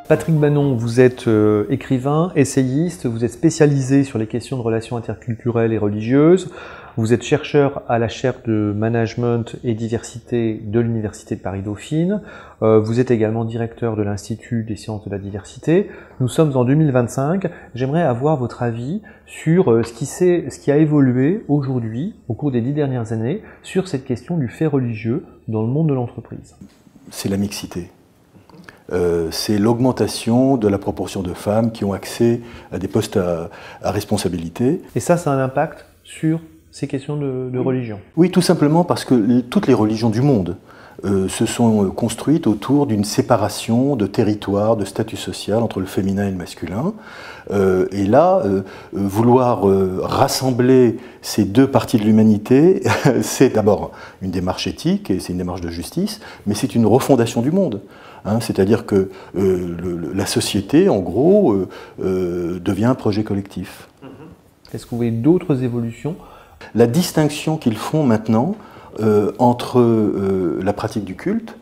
Patrick Banon, vous êtes écrivain, essayiste, vous êtes spécialisé sur les questions de relations interculturelles et religieuses, vous êtes chercheur à la chaire de management et diversité de l'Université de Paris-Dauphine, vous êtes également directeur de l'Institut des sciences de la diversité. Nous sommes en 2025, j'aimerais avoir votre avis sur ce qui a évolué aujourd'hui, au cours des 10 dernières années, sur cette question du fait religieux dans le monde de l'entreprise. C'est la mixité. C'est l'augmentation de la proportion de femmes qui ont accès à des postes à responsabilité. Et ça a un impact sur ces questions de religion? Oui, tout simplement parce que toutes les religions du monde se sont construites autour d'une séparation de territoire, de statut social entre le féminin et le masculin. Et là, vouloir rassembler ces deux parties de l'humanité, c'est d'abord une démarche éthique et c'est une démarche de justice, mais c'est une refondation du monde. C'est-à-dire que la société, en gros, devient un projet collectif. Est-ce que vous voyez d'autres évolutions? La distinction qu'ils font maintenant entre la pratique du culte,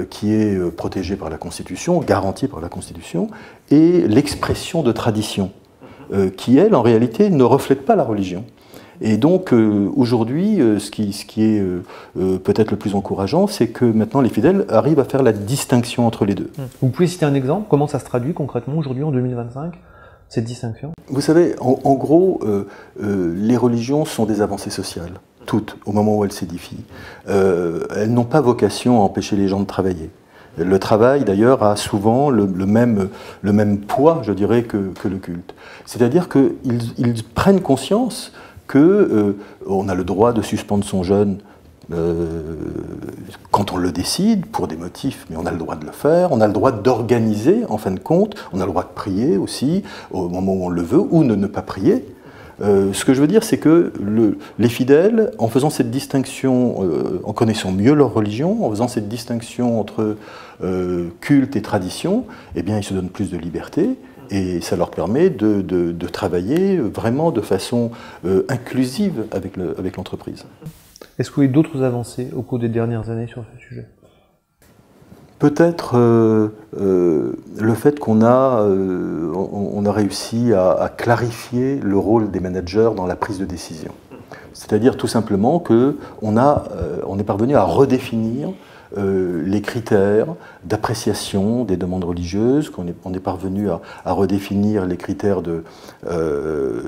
qui est protégée par la Constitution, garantie par la Constitution, et l'expression de tradition, qui, elle, en réalité, ne reflète pas la religion. Et donc, aujourd'hui, ce qui est peut-être le plus encourageant, c'est que maintenant les fidèles arrivent à faire la distinction entre les deux. Vous pouvez citer un exemple? Comment ça se traduit concrètement aujourd'hui, en 2025, cette distinction? Vous savez, en gros, les religions sont des avancées sociales, toutes, au moment où elles s'édifient. Elles n'ont pas vocation à empêcher les gens de travailler. Le travail, d'ailleurs, a souvent le même poids, je dirais, que le culte. C'est-à-dire qu'ils prennent conscience qu'on a le droit de suspendre son jeûne quand on le décide, pour des motifs, mais on a le droit de le faire, on a le droit d'organiser, en fin de compte, on a le droit de prier aussi, au moment où on le veut, ou de ne pas prier. Ce que je veux dire, c'est que les fidèles, en faisant cette distinction, en connaissant mieux leur religion, en faisant cette distinction entre culte et tradition, eh bien, ils se donnent plus de liberté. Et ça leur permet de travailler vraiment de façon inclusive avec l'entreprise. Est-ce que vous avez d'autres avancées au cours des dernières années sur ce sujet? Peut-être le fait qu'on a réussi à clarifier le rôle des managers dans la prise de décision. C'est-à-dire tout simplement qu'on est parvenu à redéfinir les critères d'appréciation des demandes religieuses, qu'on est parvenu à redéfinir les critères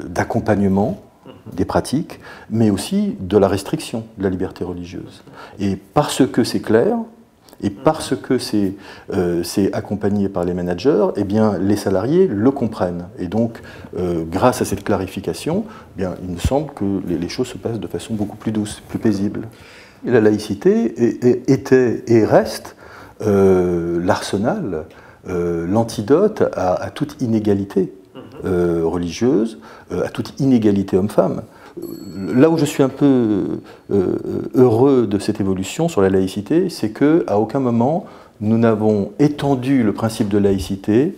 d'accompagnement des pratiques, mais aussi de la restriction de la liberté religieuse. Et parce que c'est clair, et parce que c'est accompagné par les managers, eh bien, les salariés le comprennent. Et donc, grâce à cette clarification, eh bien, il me semble que les choses se passent de façon beaucoup plus douce, plus paisible. Et la laïcité était et reste l'arsenal, l'antidote à toute inégalité religieuse, à toute inégalité homme-femme. Là où je suis un peu heureux de cette évolution sur la laïcité, c'est qu'à aucun moment nous n'avons étendu le principe de laïcité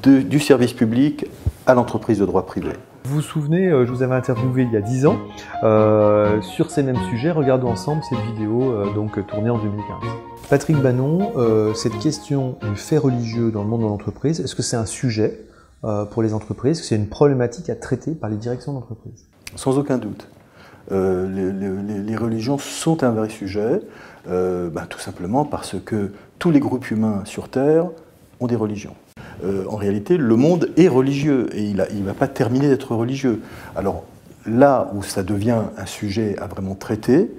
du service public à l'entreprise de droit privé. Vous vous souvenez, je vous avais interviewé il y a 10 ans sur ces mêmes sujets. Regardons ensemble cette vidéo tournée en 2015. Patrick Banon, cette question du fait religieux dans le monde de l'entreprise, est-ce que c'est un sujet pour les entreprises? Est-ce que c'est une problématique à traiter par les directions d'entreprise? Sans aucun doute. Les religions sont un vrai sujet, tout simplement parce que tous les groupes humains sur Terre ont des religions. En réalité, le monde est religieux et il ne va pas terminer d'être religieux. Alors là où ça devient un sujet à vraiment traiter,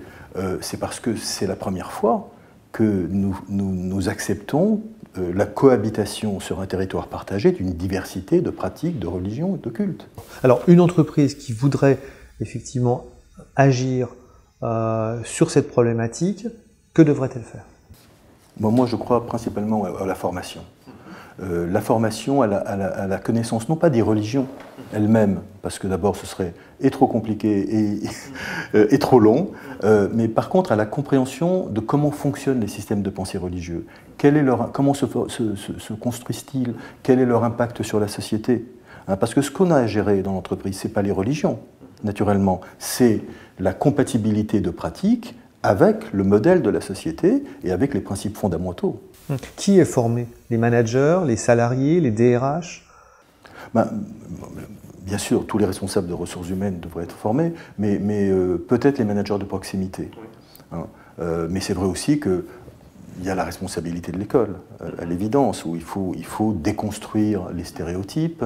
c'est parce que c'est la première fois que nous acceptons la cohabitation sur un territoire partagé d'une diversité de pratiques, de religions et de cultes. Alors, une entreprise qui voudrait effectivement agir sur cette problématique, que devrait-elle faire? Moi, je crois principalement à la formation. La formation à la connaissance, non pas des religions elles-mêmes, parce que d'abord ce serait trop compliqué et trop long, mais par contre à la compréhension de comment fonctionnent les systèmes de pensée religieux, comment se construisent-ils, quel est leur impact sur la société. Parce que ce qu'on a à gérer dans l'entreprise, ce n'est pas les religions, naturellement, c'est la compatibilité de pratiques avec le modèle de la société et avec les principes fondamentaux. Qui est formé? Les managers, les salariés, les DRH? Bien sûr, tous les responsables de ressources humaines devraient être formés, mais peut-être les managers de proximité. Hein. Mais c'est vrai aussi qu'il y a la responsabilité de l'école, à l'évidence, où il faut déconstruire les stéréotypes.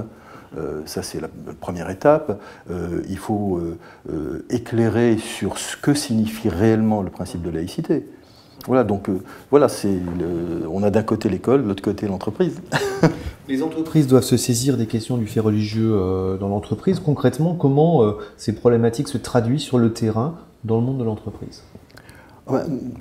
Ça, c'est la première étape. Il faut éclairer sur ce que signifie réellement le principe de laïcité. Voilà, donc voilà, on a d'un côté l'école, de l'autre côté l'entreprise. Les entreprises doivent se saisir des questions du fait religieux dans l'entreprise. Concrètement, comment ces problématiques se traduisent sur le terrain dans le monde de l'entreprise?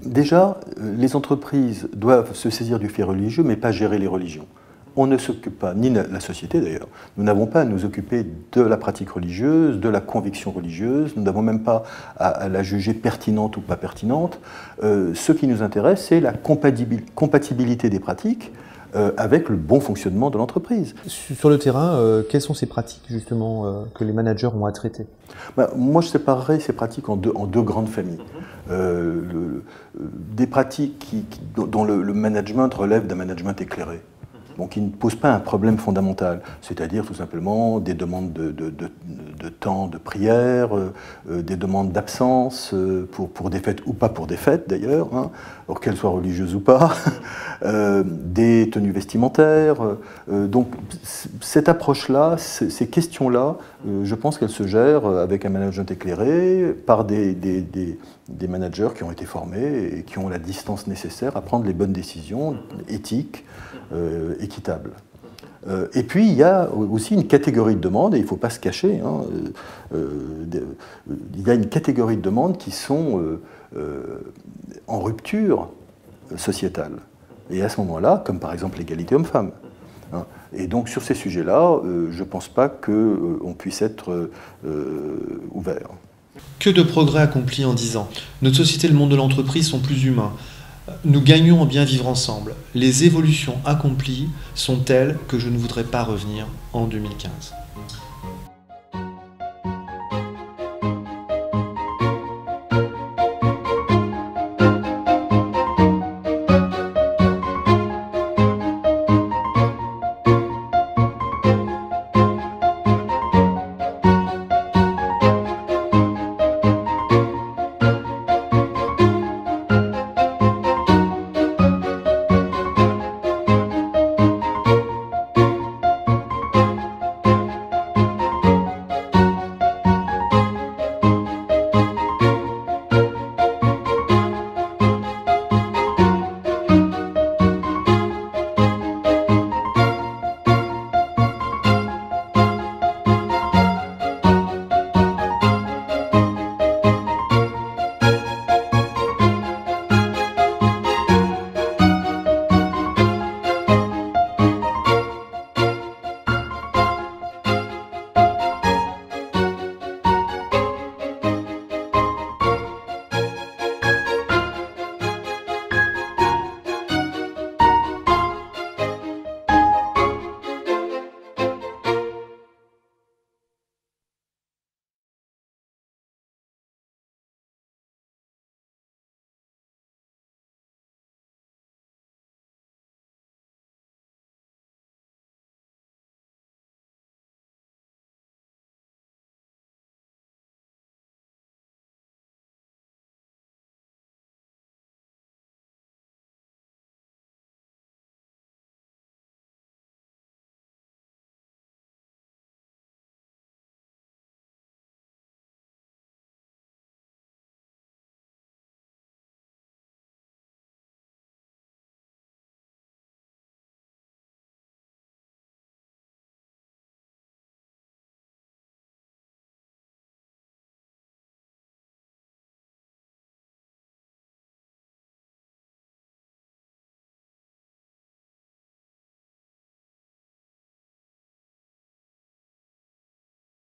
Déjà, les entreprises doivent se saisir du fait religieux, mais pas gérer les religions. On ne s'occupe pas, ni la société d'ailleurs, nous n'avons pas à nous occuper de la pratique religieuse, de la conviction religieuse, nous n'avons même pas à la juger pertinente ou pas pertinente. Ce qui nous intéresse, c'est la compatibilité des pratiques avec le bon fonctionnement de l'entreprise. Sur le terrain, quelles sont ces pratiques justement que les managers ont à traiter? Moi, je séparerais ces pratiques en deux grandes familles. Des pratiques dont le management relève d'un management éclairé. Donc, qui ne pose pas un problème fondamental, c'est-à-dire tout simplement des demandes de temps de prière, des demandes d'absence pour des fêtes ou pas pour des fêtes d'ailleurs, hein, alors qu'elles soient religieuses ou pas, des tenues vestimentaires. Donc, cette approche-là, ces questions-là, je pense qu'elles se gèrent avec un management éclairé par des managers qui ont été formés et qui ont la distance nécessaire à prendre les bonnes décisions éthiques, équitables. Et puis, il y a aussi une catégorie de demandes, et il ne faut pas se cacher, hein, il y a une catégorie de demandes qui sont en rupture sociétale. Et à ce moment-là, comme par exemple l'égalité homme-femme. Hein. Et donc, sur ces sujets-là, je ne pense pas qu'on puisse être ouvert. Que de progrès accomplis en 10 ans. Notre société et le monde de l'entreprise sont plus humains. Nous gagnons à bien vivre ensemble. Les évolutions accomplies sont telles que je ne voudrais pas revenir en 2015.